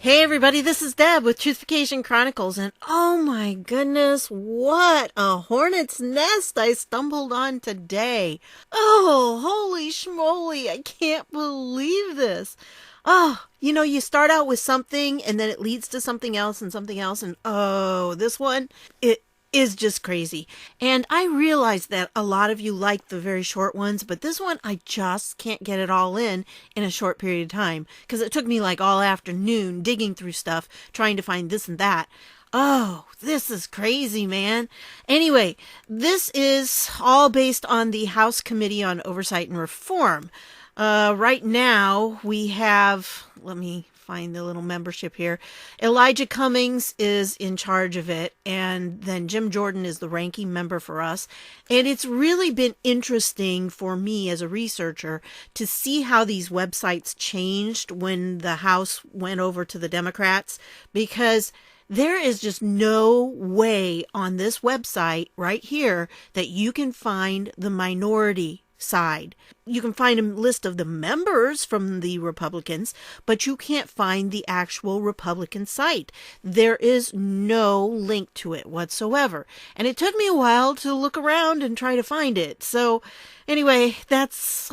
Hey everybody, this is Deb with Truthification Chronicles, and oh my goodness, what a hornet's nest I stumbled on today. Oh, holy schmoly, I can't believe this. Oh, you start out with something and then it leads to something else, and oh, this one, it is just crazy. And I realize that a lot of you like the very short ones, but this one I just can't get it all in a short period of time because it took me like all afternoon digging through stuff trying to find this and that. Oh, this is crazy, man. Anyway, this is all based on the House Committee on Oversight and Reform. Right now we have, let me find the little membership here. Elijah Cummings is in charge of it, and then Jim Jordan is the ranking member for us. And it's really been interesting for me as a researcher to see how these websites changed when the House went over to the Democrats, because there is just no way on this website right here that you can find the minority side. You can find a list of the members from the Republicans, but you can't find the actual Republican site. There is no link to it whatsoever. And it took me a while to look around and try to find it. So anyway, that's,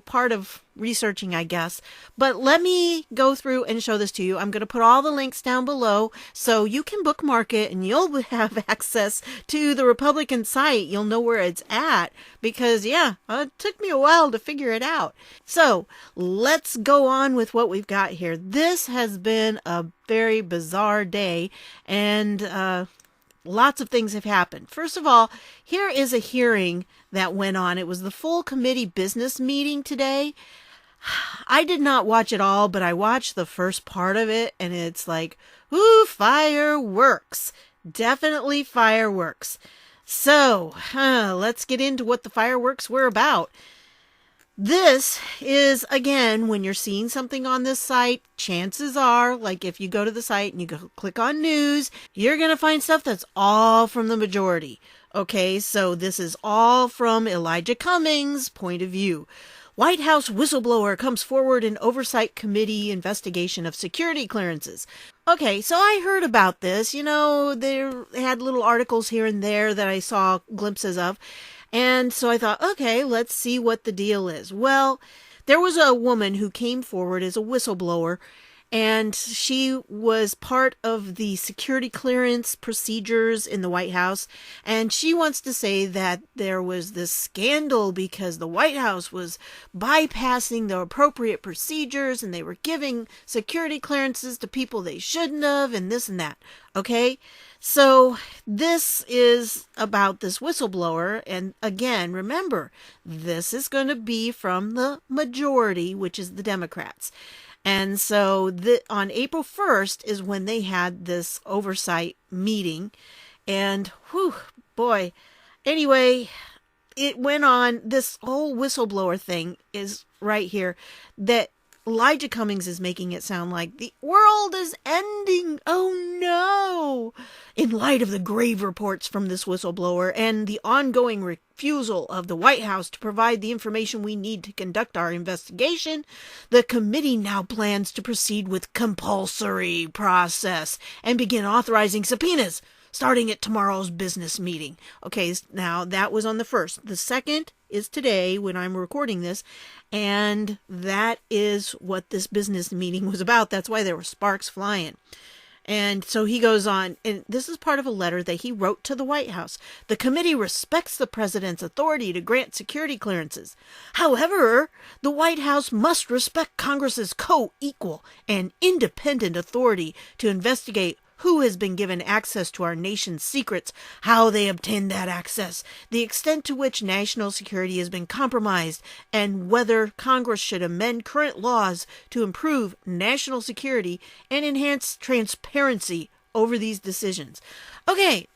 part of researching, I guess. But let me go through and show this to you. I'm going to put all the links down below so you can bookmark it and you'll have access to the Republican site. You'll know where it's at because, it took me a while to figure it out. So let's go on with what we've got here. This has been a very bizarre day, and lots of things have happened. First of all, here is a hearing that went on. It was the full committee business meeting today. I did not watch it all, but I watched the first part of it, and it's like, ooh, fireworks. Definitely fireworks. So, let's get into what the fireworks were about. This is, again, when you're seeing something on this site, chances are, like if you go to the site and you go click on news, you're going to find stuff that's all from the majority. Okay, so this is all from Elijah Cummings' point of view. White House whistleblower comes forward in Oversight Committee investigation of security clearances. Okay, so I heard about this. They had little articles here and there that I saw glimpses of. And so I thought, okay, let's see what the deal is. Well, there was a woman who came forward as a whistleblower, and she was part of the security clearance procedures in the White House. And she wants to say that there was this scandal because the White House was bypassing the appropriate procedures and they were giving security clearances to people they shouldn't have, and this and that. Okay? So this is about this whistleblower. And again, remember, this is going to be from the majority, which is the Democrats. And so on April 1st is when they had this oversight meeting. And whew, boy, anyway, it went on. This whole whistleblower thing is right here that Elijah Cummings is making it sound like the world is ending. Oh no! In light of the grave reports from this whistleblower and the ongoing refusal of the White House to provide the information we need to conduct our investigation, the committee now plans to proceed with compulsory process and begin authorizing subpoenas starting at tomorrow's business meeting. Okay, now that was on the 1st. The 2nd is today when I'm recording this, and that is what this business meeting was about. That's why there were sparks flying. And so he goes on, and this is part of a letter that he wrote to the White House. The committee respects the president's authority to grant security clearances. However, the White House must respect Congress's co-equal and independent authority to investigate who has been given access to our nation's secrets, how they obtained that access, the extent to which national security has been compromised, and whether Congress should amend current laws to improve national security and enhance transparency over these decisions. Okay,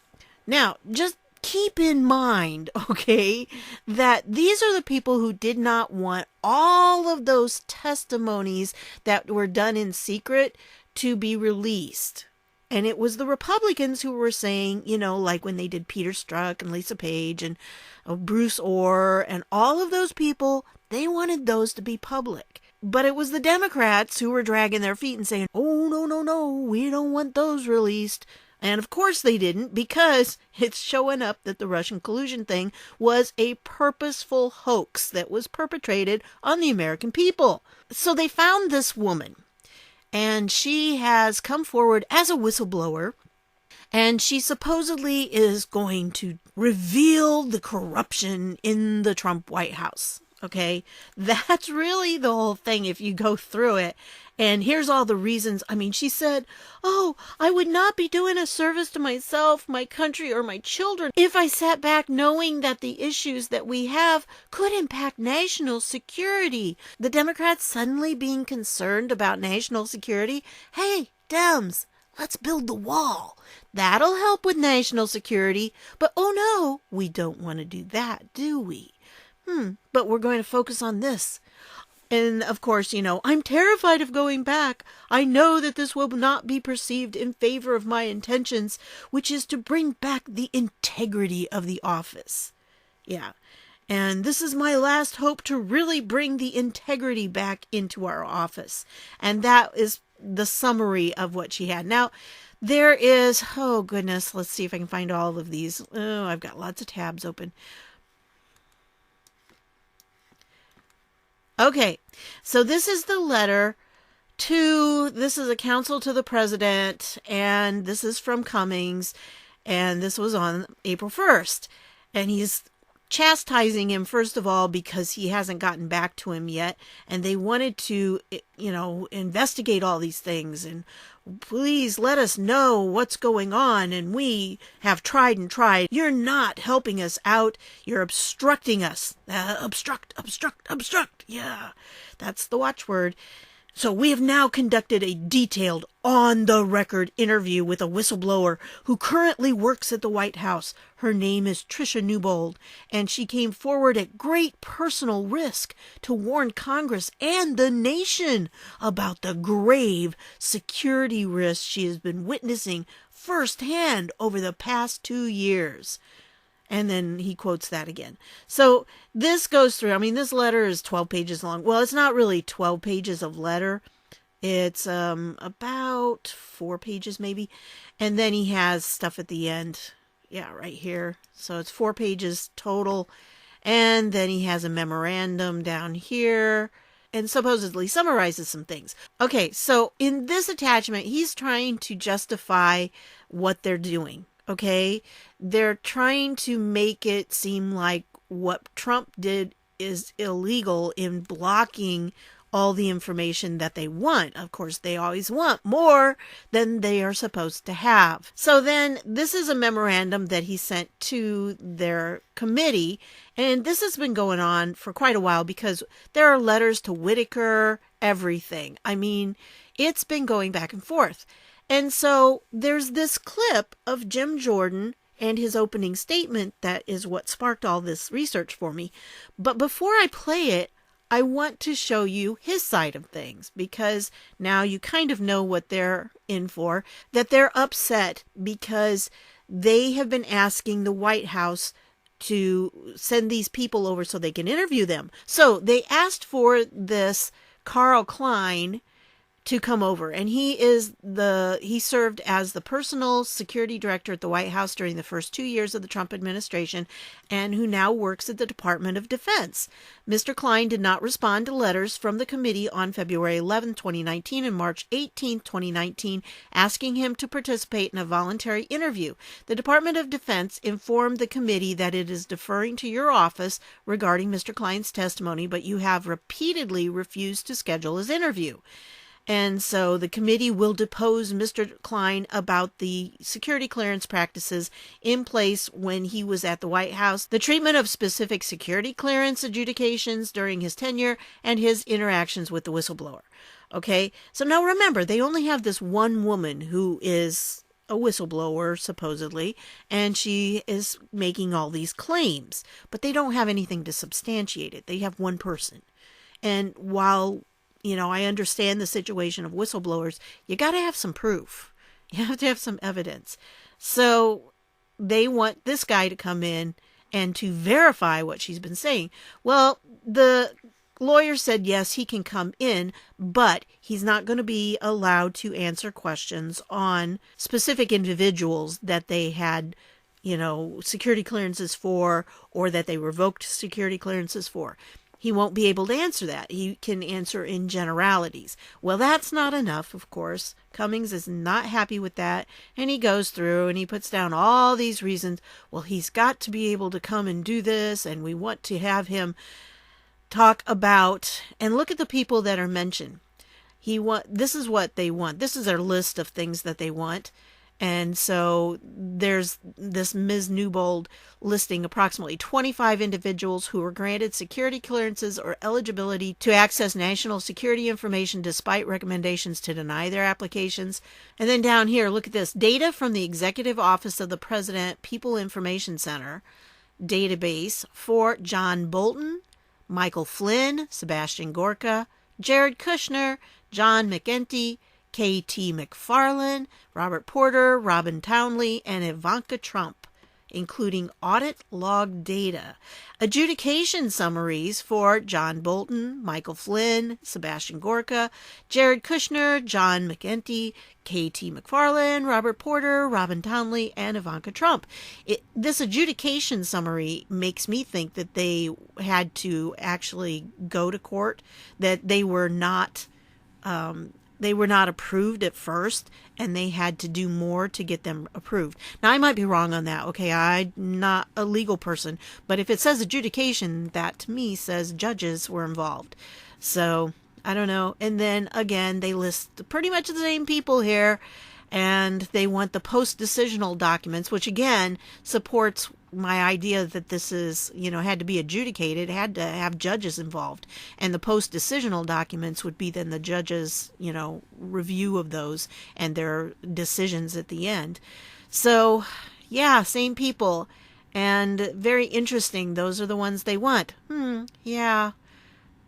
now just keep in mind, okay, that these are the people who did not want all of those testimonies that were done in secret to be released. And it was the Republicans who were saying, like when they did Peter Strzok and Lisa Page and Bruce Orr and all of those people, they wanted those to be public. But it was the Democrats who were dragging their feet and saying, oh, no, no, no, we don't want those released. And of course they didn't, because it's showing up that the Russian collusion thing was a purposeful hoax that was perpetrated on the American people. So they found this woman, and she has come forward as a whistleblower, and she supposedly is going to reveal the corruption in the Trump White House. Okay, that's really the whole thing if you go through it. And here's all the reasons. I mean, she said, oh, I would not be doing a service to myself, my country, or my children if I sat back knowing that the issues that we have could impact national security. The Democrats suddenly being concerned about national security. Hey, Dems, let's build the wall. That'll help with national security. But oh no, we don't want to do that, do we? But we're going to focus on this. And of course, I'm terrified of going back. I know that this will not be perceived in favor of my intentions, which is to bring back the integrity of the office. Yeah. And this is my last hope to really bring the integrity back into our office. And that is the summary of what she had. Now, there is, oh goodness, let's see if I can find all of these. Oh, I've got lots of tabs open. Okay, so this is the letter this is a counsel to the president, and this is from Cummings, and this was on April 1st. And he's chastising him, first of all, because he hasn't gotten back to him yet, and they wanted to, investigate all these things, and please let us know what's going on, and we have tried and tried. You're not helping us out. You're obstructing us. Obstruct. Yeah, that's the watchword. So we have now conducted a detailed, on-the-record interview with a whistleblower who currently works at the White House. Her name is Tricia Newbold, and she came forward at great personal risk to warn Congress and the nation about the grave security risks she has been witnessing firsthand over the past 2 years. And then he quotes that again. So this goes through, this letter is 12 pages long. Well, it's not really 12 pages of letter. It's about 4 pages maybe. And then he has stuff at the end. Yeah, right here. So it's 4 pages total. And then he has a memorandum down here and supposedly summarizes some things. Okay, so in this attachment, he's trying to justify what they're doing. Okay, they're trying to make it seem like what Trump did is illegal in blocking all the information that they want. Of course, they always want more than they are supposed to have. So then this is a memorandum that he sent to their committee. And this has been going on for quite a while because there are letters to Whitaker, everything. It's been going back and forth. And so there's this clip of Jim Jordan and his opening statement that is what sparked all this research for me. But before I play it, I want to show you his side of things, because now you kind of know what they're in for, that they're upset because they have been asking the White House to send these people over so they can interview them. So they asked for this Carl Klein to come over, and he served as the personal security director at the White House during the first 2 years of the Trump administration, and who now works at the Department of Defense. Mr. Klein did not respond to letters from the committee on February 11, 2019 and March 18, 2019, asking him to participate in a voluntary interview. The Department of Defense informed the committee that it is deferring to your office regarding Mr. Klein's testimony, but you have repeatedly refused to schedule his interview. And so the committee will depose Mr. Klein about the security clearance practices in place when he was at the White House, the treatment of specific security clearance adjudications during his tenure, and his interactions with the whistleblower. Okay, so now remember, they only have this one woman who is a whistleblower, supposedly, and she is making all these claims, but they don't have anything to substantiate it. They have one person. And while I understand the situation of whistleblowers, you got to have some proof. You have to have some evidence. So they want this guy to come in and to verify what she's been saying. Well, the lawyer said, yes, he can come in, but he's not going to be allowed to answer questions on specific individuals that they had, security clearances for, or that they revoked security clearances for. He won't be able to answer that. He can answer in generalities. Well, that's not enough, of course. Cummings is not happy with that, and he goes through and he puts down all these reasons. Well, he's got to be able to come and do this, and we want to have him talk about, and look at the people that are mentioned. This is what they want. This is their list of things that they want. And so there's this Ms. Newbold listing approximately 25 individuals who were granted security clearances or eligibility to access national security information despite recommendations to deny their applications. And then down here, look at this. Data from the Executive Office of the President People Information Center database for John Bolton, Michael Flynn, Sebastian Gorka, Jared Kushner, John McEntee, K.T. McFarlane, Robert Porter, Robin Townley, and Ivanka Trump, including audit log data. Adjudication summaries for John Bolton, Michael Flynn, Sebastian Gorka, Jared Kushner, John McEntee, K.T. McFarlane, Robert Porter, Robin Townley, and Ivanka Trump. This adjudication summary makes me think that they had to actually go to court, that they were not approved at first, and they had to do more to get them approved. Now, I might be wrong on that. Okay, I'm not a legal person, but if it says adjudication, that to me says judges were involved. So, I don't know. And then, again, they list pretty much the same people here, and they want the post-decisional documents, which, again, supports my idea that this is, had to be adjudicated, had to have judges involved. And the post-decisional documents would be then the judges, review of those and their decisions at the end. So, yeah, same people. And very interesting. Those are the ones they want. Yeah.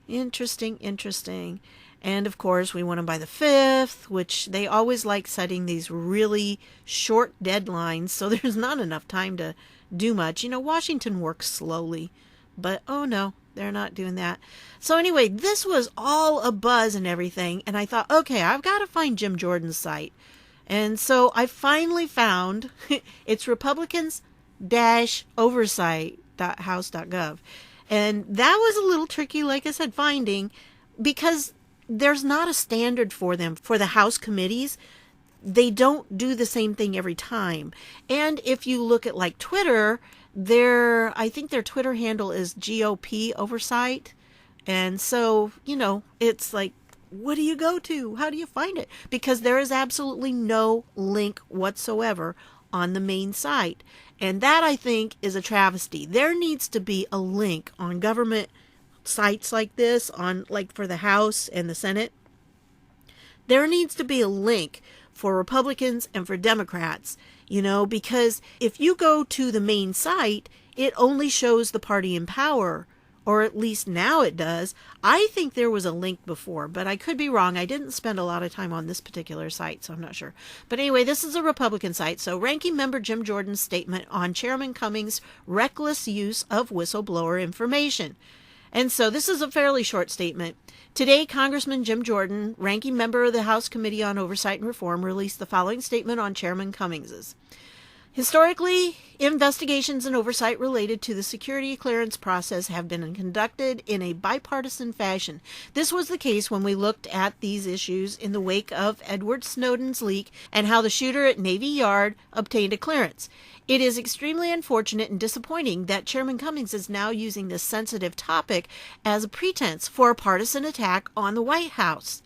Interesting. And, of course, we want them by the 5th, which they always like setting these really short deadlines, so there's not enough time to do much. Washington works slowly, but oh no, they're not doing that. So anyway, this was all a buzz and everything, and I thought, okay, I've got to find Jim Jordan's site. And so I finally found it's Republicans-oversight.house.gov. And that was a little tricky, like I said, finding, because there's not a standard for them for the House committees. They don't do the same thing every time. And if you look at like Twitter, I think their Twitter handle is GOP Oversight. And so, it's like, what do you go to? How do you find it? Because there is absolutely no link whatsoever on the main site. And that, I think, is a travesty. There needs to be a link on government sites like this, on like for the House and the Senate. There needs to be a link for Republicans and for Democrats, because if you go to the main site, it only shows the party in power, or at least now it does. I think there was a link before, but I could be wrong. I didn't spend a lot of time on this particular site, so I'm not sure. But anyway, this is a Republican site. So Ranking Member Jim Jordan's statement on Chairman Cummings' reckless use of whistleblower information. And so this is a fairly short statement. Today, Congressman Jim Jordan, ranking member of the House Committee on Oversight and Reform, released the following statement on Chairman Cummings's. Historically, investigations and oversight related to the security clearance process have been conducted in a bipartisan fashion. This was the case when we looked at these issues in the wake of Edward Snowden's leak and how the shooter at Navy Yard obtained a clearance. It is extremely unfortunate and disappointing that Chairman Cummings is now using this sensitive topic as a pretense for a partisan attack on the White House.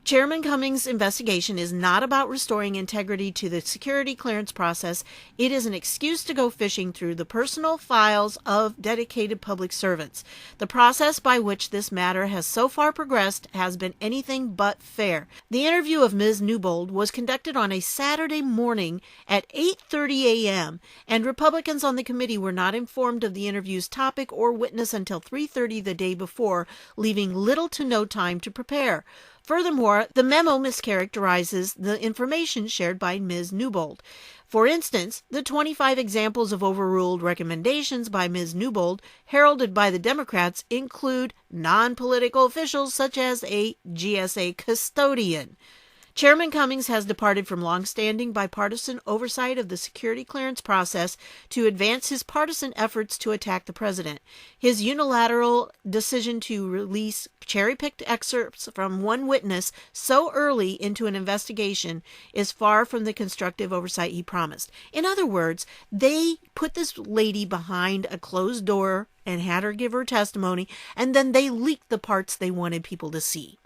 Chairman Cummings' investigation is not about restoring integrity to the security clearance process. It is an excuse to go fishing through the personal files of dedicated public servants. The process by which this matter has so far progressed has been anything but fair. The interview of Ms. Newbold was conducted on a Saturday morning at 8:30 a.m., and Republicans on the committee were not informed of the interview's topic or witness until 3:30 the day before, leaving little to no time to prepare. Furthermore, the memo mischaracterizes the information shared by Ms. Newbold. For instance, the 25 examples of overruled recommendations by Ms. Newbold heralded by the Democrats include non-political officials such as a GSA custodian. Chairman Cummings has departed from long-standing bipartisan oversight of the security clearance process to advance his partisan efforts to attack the president. His unilateral decision to release cherry-picked excerpts from one witness so early into an investigation is far from the constructive oversight he promised. In other words, they put this lady behind a closed door and had her give her testimony, and then they leaked the parts they wanted people to see.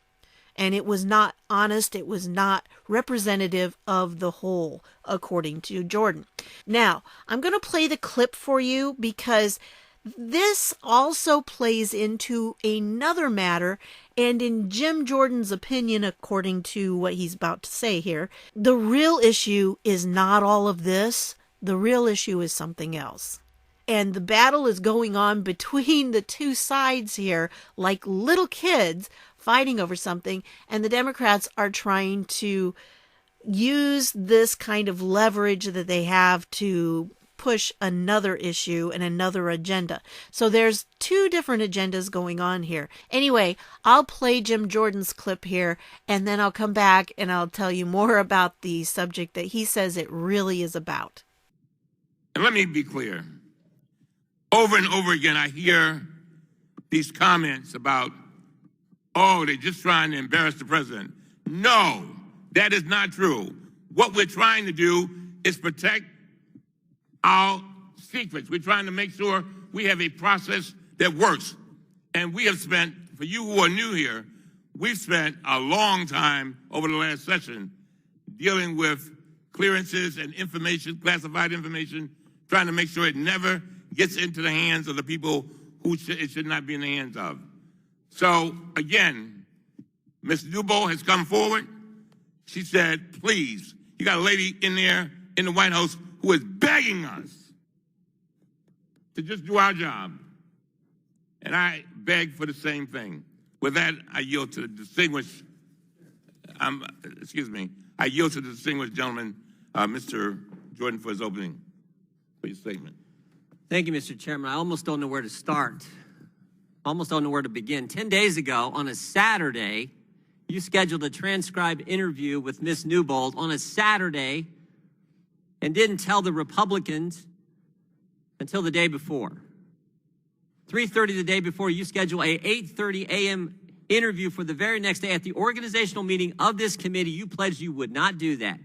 And it was not honest, it was not representative of the whole, according to Jordan. Now, I'm going to play the clip for you because this also plays into another matter, and in Jim Jordan's opinion, according to what he's about to say here, the real issue is not all of this. The real issue is something else. And the battle is going on between the two sides here, like little kids fighting over something, and the Democrats are trying to use this kind of leverage that they have to push another issue and another agenda. So there's two different agendas going on here. Anyway, I'll play Jim Jordan's clip here, and then I'll come back and I'll tell you more about the subject that he says it really is about. And let me be clear. Over and over again, I hear these comments about, oh, they're just trying to embarrass the president. No, that is not true. What we're trying to do is protect our secrets. We're trying to make sure we have a process that works. And we have spent, for you who are new here, we've spent a long time over the last session dealing with clearances and information, classified information, trying to make sure it never gets into the hands of the people who it should not be in the hands of. So, again, Ms. Newbold has come forward. She said, please, you got a lady in there in the White House who is begging us to just do our job. And I beg for the same thing. With that, I yield to the distinguished, I yield to the distinguished gentleman, Mr. Jordan, for his opening, for your statement. Thank you, Mr. Chairman. I almost don't know where to start. Almost don't know where to begin. 10 days ago, on a Saturday, you scheduled a transcribed interview with Ms. Newbold on a Saturday and didn't tell the Republicans until the day before. 3:30 the day before, you scheduled a 8:30 a.m. interview for the very next day. At the organizational meeting of this committee, you pledged you would not do that.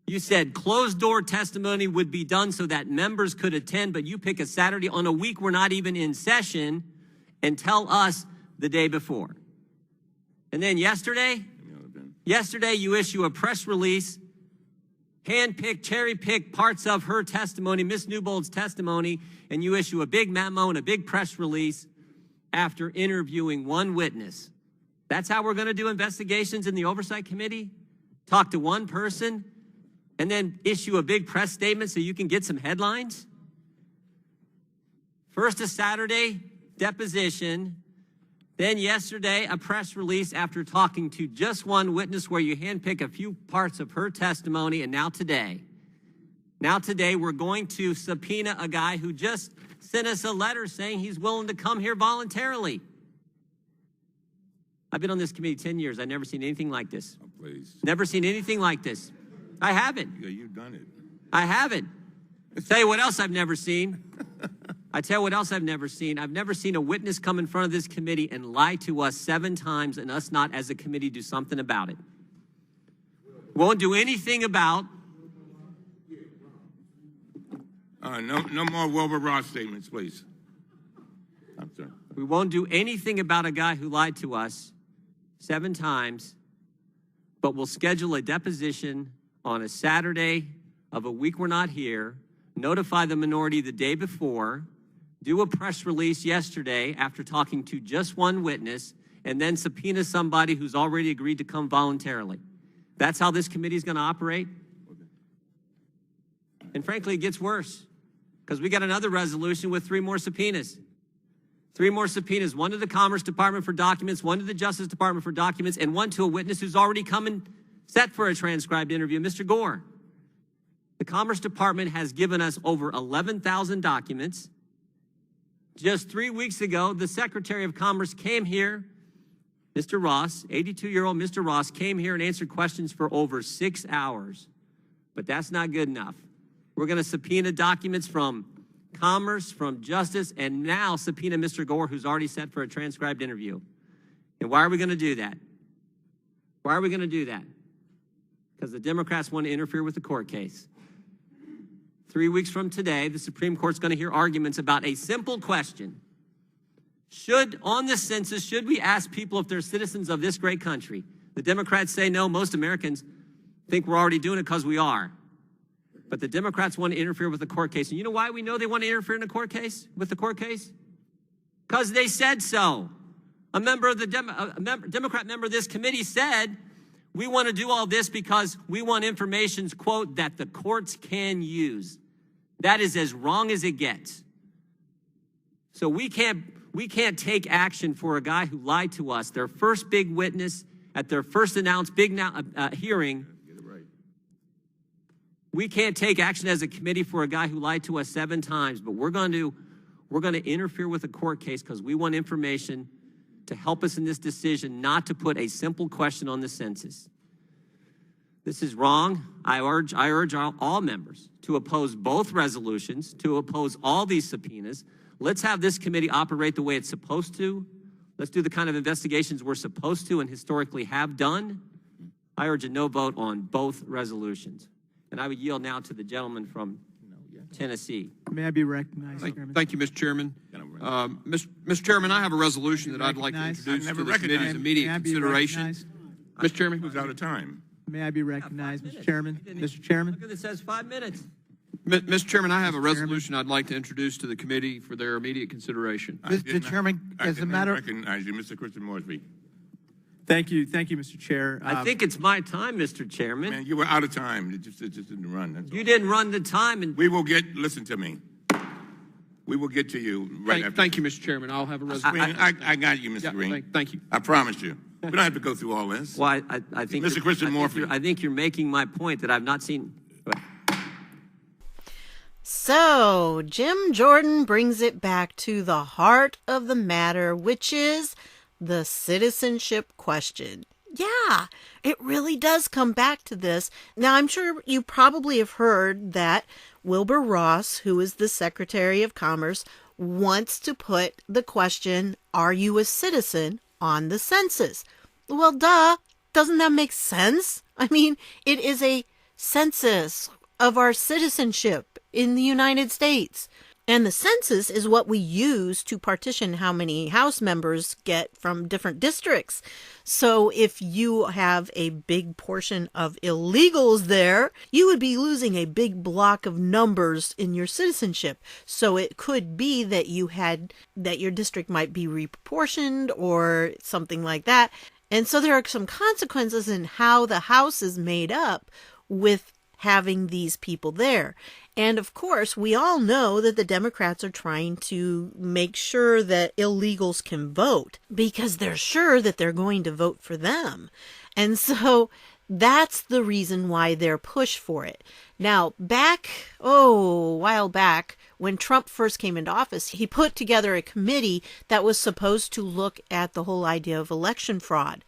You said closed-door testimony would be done so that members could attend, but you pick a Saturday on a week we're not even in session and tell us the day before. And then yesterday you issue a press release, hand-pick, cherry-pick parts of her testimony, Ms. Newbold's testimony, and you issue a big memo and a big press release after interviewing one witness. That's how we're going to do investigations in the Oversight Committee? Talk to one person and then issue a big press statement so you can get some headlines? First a Saturday deposition, then yesterday a press release after talking to just one witness where you handpick a few parts of her testimony, and now today we're going to subpoena a guy who just sent us a letter saying he's willing to come here voluntarily. I've been on this committee 10 years. I've never seen anything like this. Oh, please. Never seen anything like this. I haven't. Yeah, you've done it. I haven't. Tell you what else I've never seen. I tell you what else I've never seen. I've never seen a witness come in front of this committee and lie to us 7 times and us not, as a committee, do something about it. Won't do anything about. No more Wilbur Ross statements, please. I'm sorry. We won't do anything about a guy who lied to us 7 times, but we'll schedule a deposition on a Saturday of a week we're not here, notify the minority the day before, do a press release yesterday after talking to just one witness, and then subpoena somebody who's already agreed to come voluntarily. That's how this committee is going to operate. And frankly, it gets worse because we got another resolution with 3 more subpoenas. 3 more subpoenas, one to the Commerce Department for documents, one to the Justice Department for documents, and one to a witness who's already come and set for a transcribed interview, Mr. Gore. The Commerce Department has given us over 11,000 documents. Just 3 weeks ago, the Secretary of Commerce came here, Mr. Ross, 82-year-old Mr. Ross, came here and answered questions for over 6 hours. But that's not good enough. We're going to subpoena documents from Commerce, from Justice, and now subpoena Mr. Gore, who's already set for a transcribed interview. And why are we going to do that? Why are we going to do that? Because the Democrats want to interfere with the court case. 3 weeks from today, the Supreme Court's going to hear arguments about a simple question. On the census, should we ask people if they're citizens of this great country? The Democrats say no. Most Americans think we're already doing it because we are. But the Democrats want to interfere with the court case. And you know why we know they want to interfere in the court case, with the court case? Because they said so. A Democrat member of this committee said, we want to do all this because we want information, quote, that the courts can use. That is as wrong as it gets. So we can't take action for a guy who lied to us, their first big witness at their first announced hearing. We can't take action as a committee for a guy who lied to us 7 times, but we're going to interfere with a court case because we want information to help us in this decision not to put a simple question on the census. This is wrong. I urge all members to oppose both resolutions, to oppose all these subpoenas. Let's have this committee operate the way it's supposed to. Let's do the kind of investigations we're supposed to and historically have done. I urge a no vote on both resolutions. And I would yield now to the gentleman from Tennessee. May I be recognized, Chairman? Thank you, Mr. Chairman. Mr. Chairman, I have a resolution that I'd like to introduce to the committee's immediate consideration. Mr. Chairman, Who's out of time? May I be recognized, Mr. Chairman? Mr. Chairman? Look at it, says 5 minutes. Mr. Chairman, I have a resolution I'd like to introduce to the committee for their immediate consideration. Mr. Chairman, as a matter... I recognize you, Mr. Christian Moresby. Thank you, Mr. Chair. I think it's my time, Mr. Chairman. Man, you were out of time. It just didn't run. That's You all. didn't run the time. And Listen to me. We will get to you right after. Thank you, Mr. Chairman. I'll have a resolution. I got you, Mr. Green. Thank you. I promise you. We don't have to go through all this. Well, I think Mr. Christian Morphy. I think you're making my point that I've not seen. So, Jim Jordan brings it back to the heart of the matter, which is the citizenship question. Yeah, it really does come back to this. Now, I'm sure you probably have heard that Wilbur Ross, who is the Secretary of Commerce, wants to put the question, are you a citizen, on the census. Well, duh. Doesn't that make sense? I mean, it is a census of our citizenship in the United States. And the census is what we use to partition how many House members get from different districts. So if you have a big portion of illegals there, you would be losing a big block of numbers in your citizenship. So it could be that your district might be reproportioned or something like that. And so there are some consequences in how the House is made up with having these people there. And of course, we all know that the Democrats are trying to make sure that illegals can vote because they're sure that they're going to vote for them. And so that's the reason why they're pushed for it. Now, a while back, when Trump first came into office, he put together a committee that was supposed to look at the whole idea of election fraud.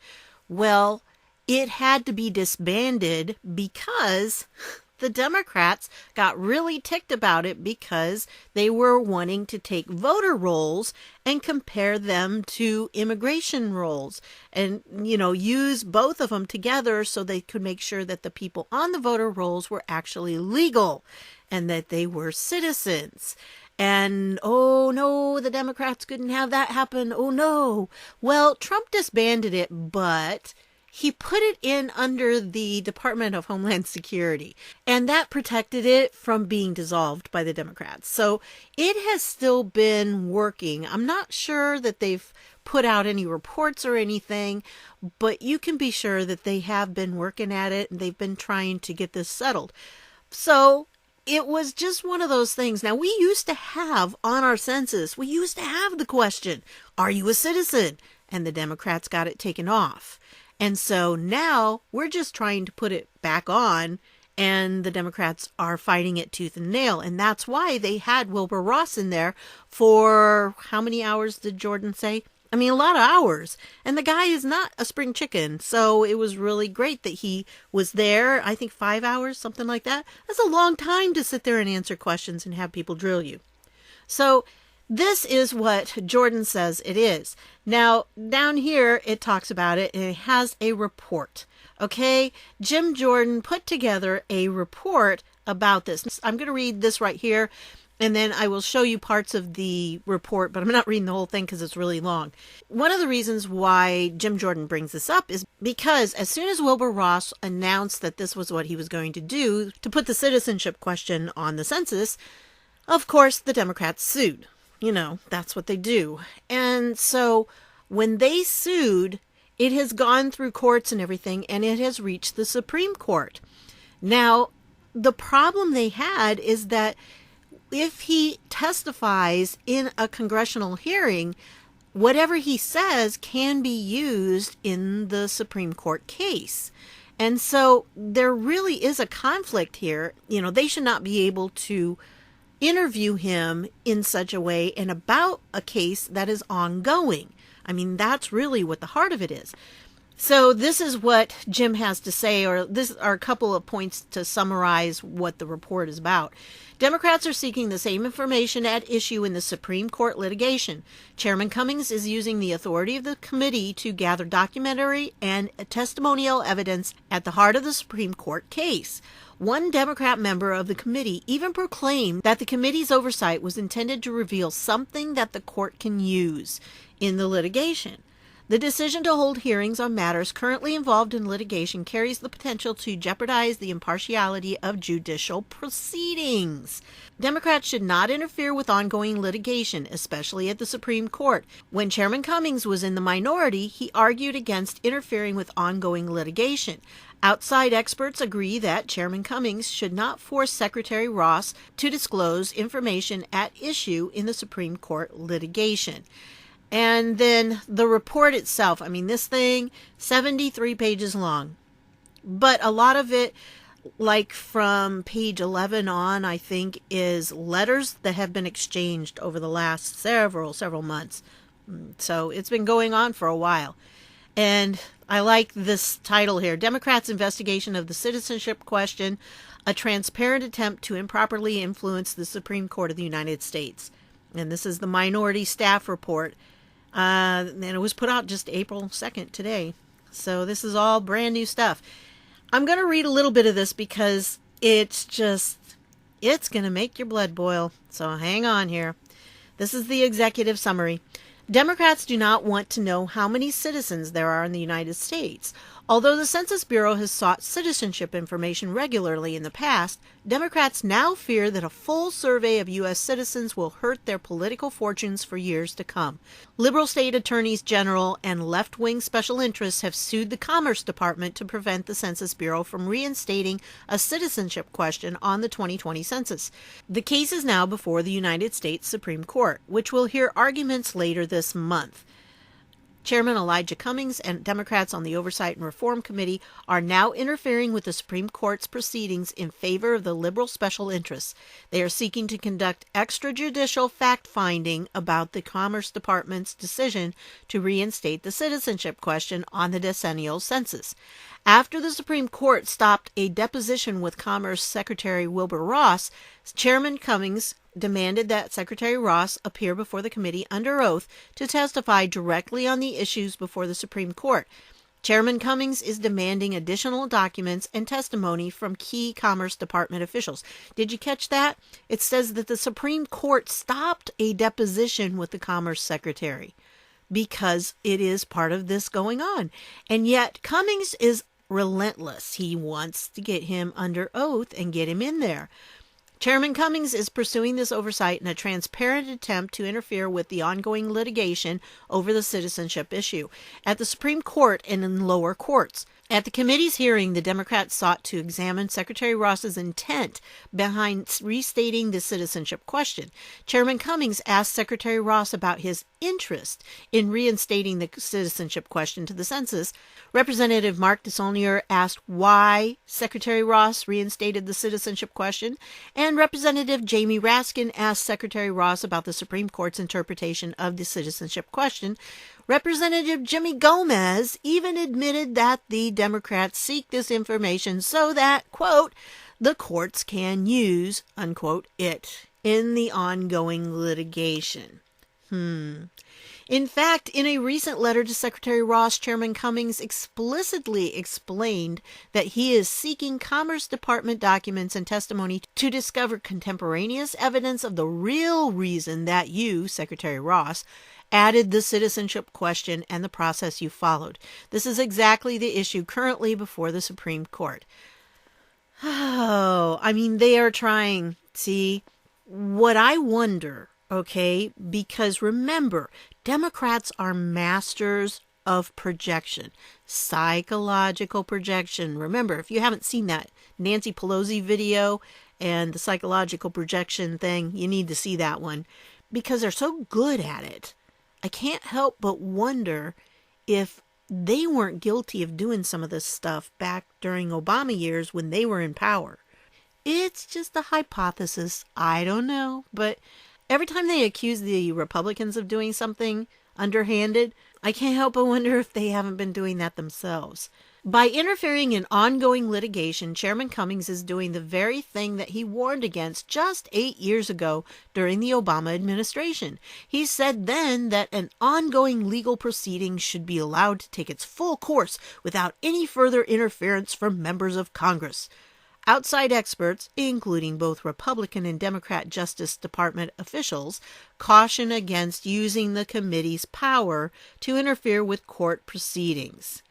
Well, it had to be disbanded because the Democrats got really ticked about it because they were wanting to take voter rolls and compare them to immigration rolls and, use both of them together so they could make sure that the people on the voter rolls were actually legal and that they were citizens. And, oh no, the Democrats couldn't have that happen. Oh no. Well, Trump disbanded it, but he put it in under the Department of Homeland Security, and that protected it from being dissolved by the Democrats. So it has still been working. I'm not sure that they've put out any reports or anything, but you can be sure that they have been working at it and they've been trying to get this settled. So it was just one of those things. Now, we used to have on our census, we used to have the question, are you a citizen? And the Democrats got it taken off. And so now we're just trying to put it back on, and the Democrats are fighting it tooth and nail. And that's why they had Wilbur Ross in there for how many hours did Jordan say? I mean, a lot of hours. And the guy is not a spring chicken. So it was really great that he was there. I think 5 hours, something like that. That's a long time to sit there and answer questions and have people drill you. So this is what Jordan says it is. Now, down here, it talks about it, and it has a report. Okay? Jim Jordan put together a report about this. I'm going to read this right here, and then I will show you parts of the report, but I'm not reading the whole thing because it's really long. One of the reasons why Jim Jordan brings this up is because as soon as Wilbur Ross announced that this was what he was going to do, to put the citizenship question on the census, of course, the Democrats sued. You know, that's what they do. And so when they sued, it has gone through courts and everything, and it has reached the Supreme Court. Now, the problem they had is that if he testifies in a congressional hearing, whatever he says can be used in the Supreme Court case. And so there really is a conflict here. You know, they should not be able to interview him in such a way and about a case that is ongoing. I mean, that's really what the heart of it is. So this is what Jim has to say, or this are a couple of points to summarize what the report is about. Democrats are seeking the same information at issue in the Supreme Court litigation. Chairman Cummings is using the authority of the committee to gather documentary and testimonial evidence at the heart of the Supreme Court case. One Democrat member of the committee even proclaimed that the committee's oversight was intended to reveal something that the court can use in the litigation. The decision to hold hearings on matters currently involved in litigation carries the potential to jeopardize the impartiality of judicial proceedings. Democrats should not interfere with ongoing litigation, especially at the Supreme Court. When Chairman Cummings was in the minority, he argued against interfering with ongoing litigation. Outside experts agree that Chairman Cummings should not force Secretary Ross to disclose information at issue in the Supreme Court litigation. And then the report itself, I mean, this thing, 73 pages long. But a lot of it, like from page 11 on, I think, is letters that have been exchanged over the last several months. So it's been going on for a while. And I like this title here, Democrats' Investigation of the Citizenship Question, a transparent attempt to improperly influence the Supreme Court of the United States. And this is the minority staff report. And it was put out just April 2nd today. So this is all brand new stuff. I'm going to read a little bit of this because it's going to make your blood boil. So hang on here. This is the executive summary. Democrats do not want to know how many citizens there are in the United States. Although the Census Bureau has sought citizenship information regularly in the past, Democrats now fear that a full survey of U.S. citizens will hurt their political fortunes for years to come. Liberal state attorneys general and left-wing special interests have sued the Commerce Department to prevent the Census Bureau from reinstating a citizenship question on the 2020 census. The case is now before the United States Supreme Court, which will hear arguments later this month. Chairman Elijah Cummings and Democrats on the Oversight and Reform Committee are now interfering with the Supreme Court's proceedings in favor of the liberal special interests. They are seeking to conduct extrajudicial fact-finding about the Commerce Department's decision to reinstate the citizenship question on the decennial census. After the Supreme Court stopped a deposition with Commerce Secretary Wilbur Ross, Chairman Cummings demanded that Secretary Ross appear before the committee under oath to testify directly on the issues before the Supreme Court. Chairman Cummings is demanding additional documents and testimony from key Commerce Department officials. Did you catch that? It says that the Supreme Court stopped a deposition with the Commerce Secretary because it is part of this going on. And yet Cummings is relentless. He wants to get him under oath and get him in there. Chairman Cummings is pursuing this oversight in a transparent attempt to interfere with the ongoing litigation over the citizenship issue at the Supreme Court and in lower courts. At the committee's hearing, the Democrats sought to examine Secretary Ross's intent behind restating the citizenship question. Chairman Cummings asked Secretary Ross about his interest in reinstating the citizenship question to the census. Representative Mark DeSaulnier asked why Secretary Ross reinstated the citizenship question, and Representative Jamie Raskin asked Secretary Ross about the Supreme Court's interpretation of the citizenship question. Representative Jimmy Gomez even admitted that the Democrats seek this information so that, quote, the courts can use, unquote, it in the ongoing litigation. In fact, in a recent letter to Secretary Ross, Chairman Cummings explicitly explained that he is seeking Commerce Department documents and testimony to discover contemporaneous evidence of the real reason that you, Secretary Ross, added the citizenship question and the process you followed. This is exactly the issue currently before the Supreme Court. Oh, I mean, they are trying. See, what I wonder, okay, because remember, Democrats are masters of projection, psychological projection. Remember, if you haven't seen that Nancy Pelosi video and the psychological projection thing, you need to see that one because they're so good at it. I can't help but wonder if they weren't guilty of doing some of this stuff back during Obama years when they were in power. It's just a hypothesis. I don't know. But every time they accuse the Republicans of doing something underhanded, I can't help but wonder if they haven't been doing that themselves. By interfering in ongoing litigation, Chairman Cummings is doing the very thing that he warned against just 8 years ago during the Obama administration. He said then that an ongoing legal proceeding should be allowed to take its full course without any further interference from members of Congress. Outside experts, including both Republican and Democrat Justice Department officials, caution against using the committee's power to interfere with court proceedings.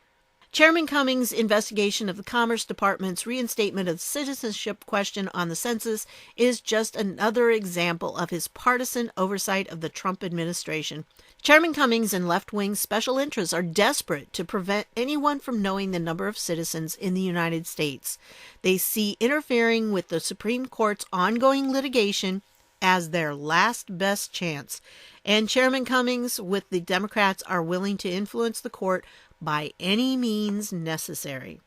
Chairman Cummings' investigation of the Commerce Department's reinstatement of the citizenship question on the census is just another example of his partisan oversight of the Trump administration. Chairman Cummings and left-wing special interests are desperate to prevent anyone from knowing the number of citizens in the United States. They see interfering with the Supreme Court's ongoing litigation as their last best chance. And Chairman Cummings with the Democrats are willing to influence the court by any means necessary.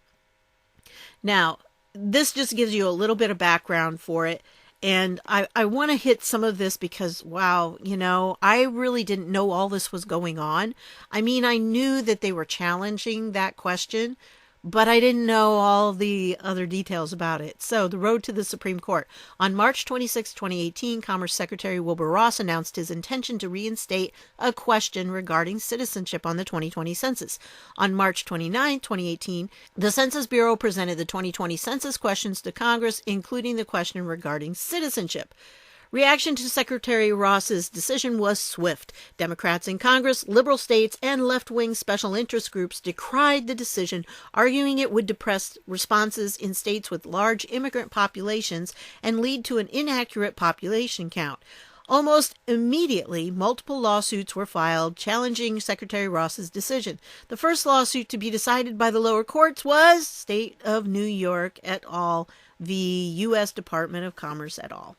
Now, this just gives you a little bit of background for it. And I want to hit some of this because, wow, I really didn't know all this was going on. I mean, I knew that they were challenging that question, but I didn't know all the other details about it. So, the road to the Supreme Court. On March 26, 2018, Commerce Secretary Wilbur Ross announced his intention to reinstate a question regarding citizenship on the 2020 census. On March 29, 2018, the Census Bureau presented the 2020 census questions to Congress, including the question regarding citizenship. Reaction to Secretary Ross's decision was swift. Democrats in Congress, liberal states, and left-wing special interest groups decried the decision, arguing it would depress responses in states with large immigrant populations and lead to an inaccurate population count. Almost immediately, multiple lawsuits were filed challenging Secretary Ross's decision. The first lawsuit to be decided by the lower courts was State of New York et al. v. U.S. Department of Commerce et al.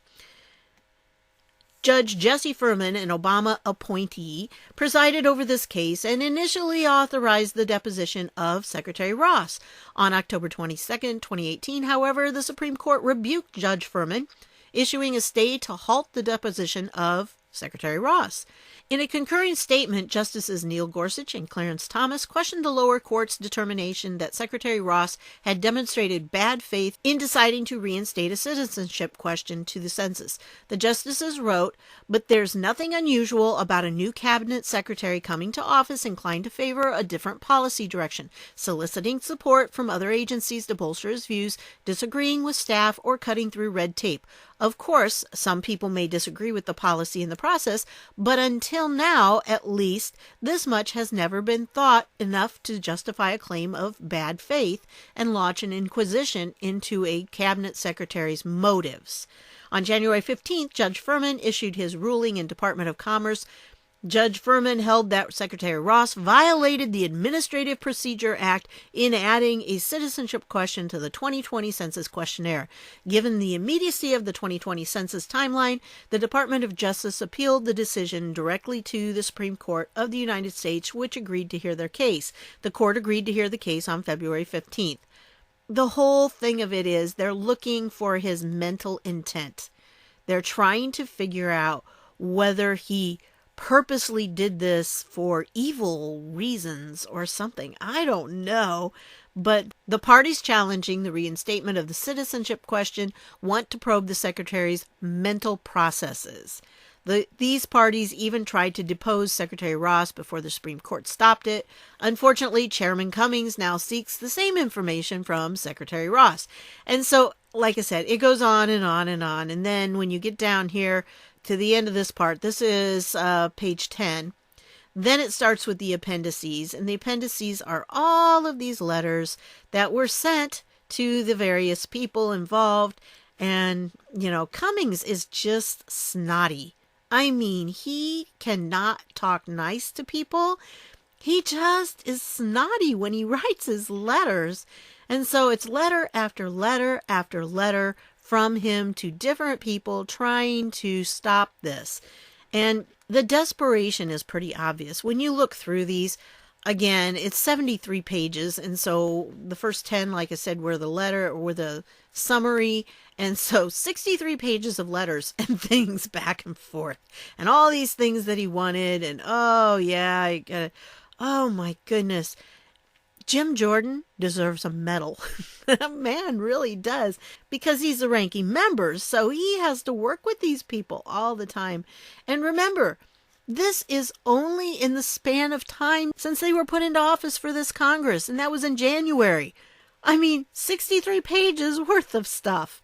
Judge Jesse Furman, an Obama appointee, presided over this case and initially authorized the deposition of Secretary Ross. On October 22, 2018, however, the Supreme Court rebuked Judge Furman, issuing a stay to halt the deposition of Secretary Ross. In a concurring statement, Justices Neil Gorsuch and Clarence Thomas questioned the lower court's determination that Secretary Ross had demonstrated bad faith in deciding to reinstate a citizenship question to the census. The justices wrote, "But there's nothing unusual about a new cabinet secretary coming to office inclined to favor a different policy direction, soliciting support from other agencies to bolster his views, disagreeing with staff, or cutting through red tape. Of course, some people may disagree with the policy and the process, but until now, at least, this much has never been thought enough to justify a claim of bad faith and launch an inquisition into a cabinet secretary's motives. On January 15th, Judge Furman issued his ruling in Department of Commerce. Judge Furman held that Secretary Ross violated the Administrative Procedure Act in adding a citizenship question to the 2020 census questionnaire. Given the immediacy of the 2020 census timeline, the Department of Justice appealed the decision directly to the Supreme Court of the United States, which agreed to hear their case. The court agreed to hear the case on February 15th. The whole thing of it is they're looking for his mental intent. They're trying to figure out whether he purposely did this for evil reasons or something. I don't know. But the parties challenging the reinstatement of the citizenship question want to probe the secretary's mental processes. These parties even tried to depose Secretary Ross before the Supreme Court stopped it. Unfortunately, Chairman Cummings now seeks the same information from Secretary Ross. And so, like I said, it goes on and on and on. And then when you get down here to the end of this part, this is page 10. Then it starts with the appendices, and the appendices are all of these letters that were sent to the various people involved. And, Cummings is just snotty. I mean, he cannot talk nice to people. He just is snotty when he writes his letters. And so it's letter after letter after letter from him to different people trying to stop this. And the desperation is pretty obvious. When you look through these, again, it's 73 pages. And so the first 10, like I said, were the summary. And so 63 pages of letters and things back and forth. And all these things that he wanted. And oh my goodness. Jim Jordan deserves a medal. Man really does, because he's the ranking member, so he has to work with these people all the time. And remember, this is only in the span of time since they were put into office for this Congress, and that was in January. I mean, 63 pages worth of stuff.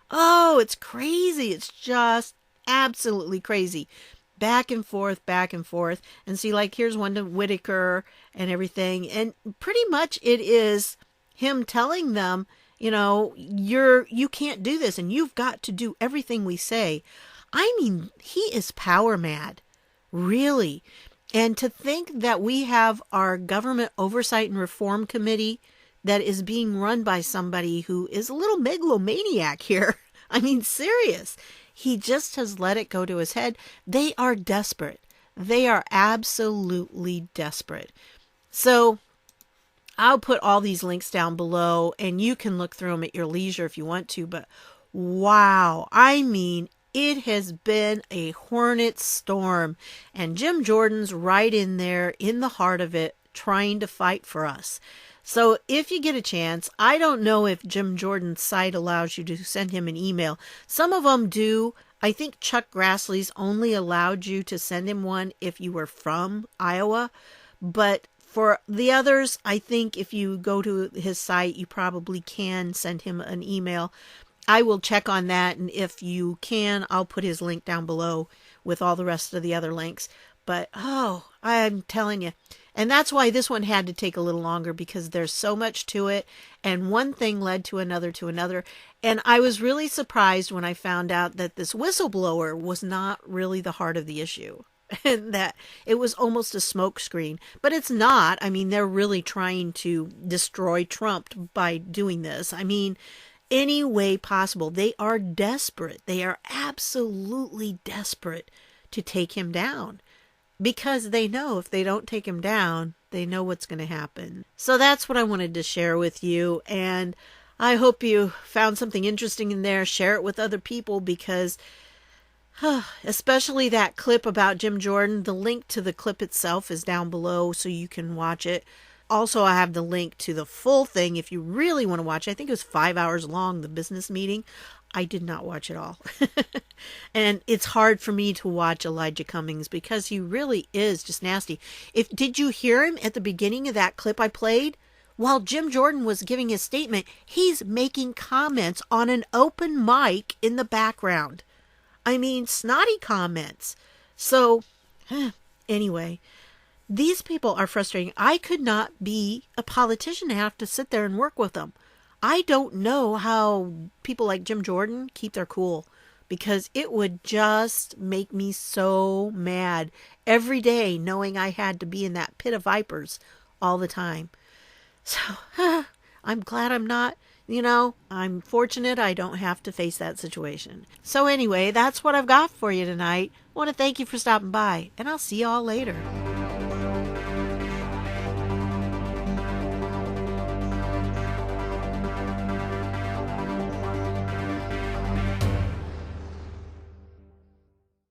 Oh, it's crazy. It's just absolutely crazy. Back and forth. And see, like, here's one to Whitaker and everything. And pretty much it is him telling them, you can't do this and you've got to do everything we say. I mean, he is power mad, really. And to think that we have our Government Oversight and Reform Committee that is being run by somebody who is a little megalomaniac here. I mean, serious. He just has let it go to his head. They are desperate. They are absolutely desperate. So I'll put all these links down below and you can look through them at your leisure if you want to. But wow, I mean, it has been a hornet storm. And Jim Jordan's right in there in the heart of it, trying to fight for us. So if you get a chance, I don't know if Jim Jordan's site allows you to send him an email. Some of them do. I think Chuck Grassley's only allowed you to send him one if you were from Iowa. But for the others, I think if you go to his site, you probably can send him an email. I will check on that. And if you can, I'll put his link down below with all the rest of the other links. But, I'm telling you. And that's why this one had to take a little longer, because there's so much to it. And one thing led to another to another. And I was really surprised when I found out that this whistleblower was not really the heart of the issue. And that it was almost a smokescreen. But it's not. I mean, they're really trying to destroy Trump by doing this. I mean, any way possible. They are desperate. They are absolutely desperate to take him down. Because they know if they don't take him down, they know what's going to happen. So that's what I wanted to share with you. And I hope you found something interesting in there. Share it with other people, because especially that clip about Jim Jordan, the link to the clip itself is down below so you can watch it. Also, I have the link to the full thing if you really want to watch it. I think it was 5 hours long, the business meeting. I did not watch it all. And it's hard for me to watch Elijah Cummings because he really is just nasty. Did you hear him at the beginning of that clip I played? while Jim Jordan was giving his statement, he's making comments on an open mic in the background. I mean, snotty comments. So, anyway, these people are frustrating. I could not be a politician and have to sit there and work with them. I don't know how people like Jim Jordan keep their cool, because it would just make me so mad every day knowing I had to be in that pit of vipers all the time. So I'm glad I'm not, I'm fortunate I don't have to face that situation. So anyway, that's what I've got for you tonight. I want to thank you for stopping by, and I'll see you all later.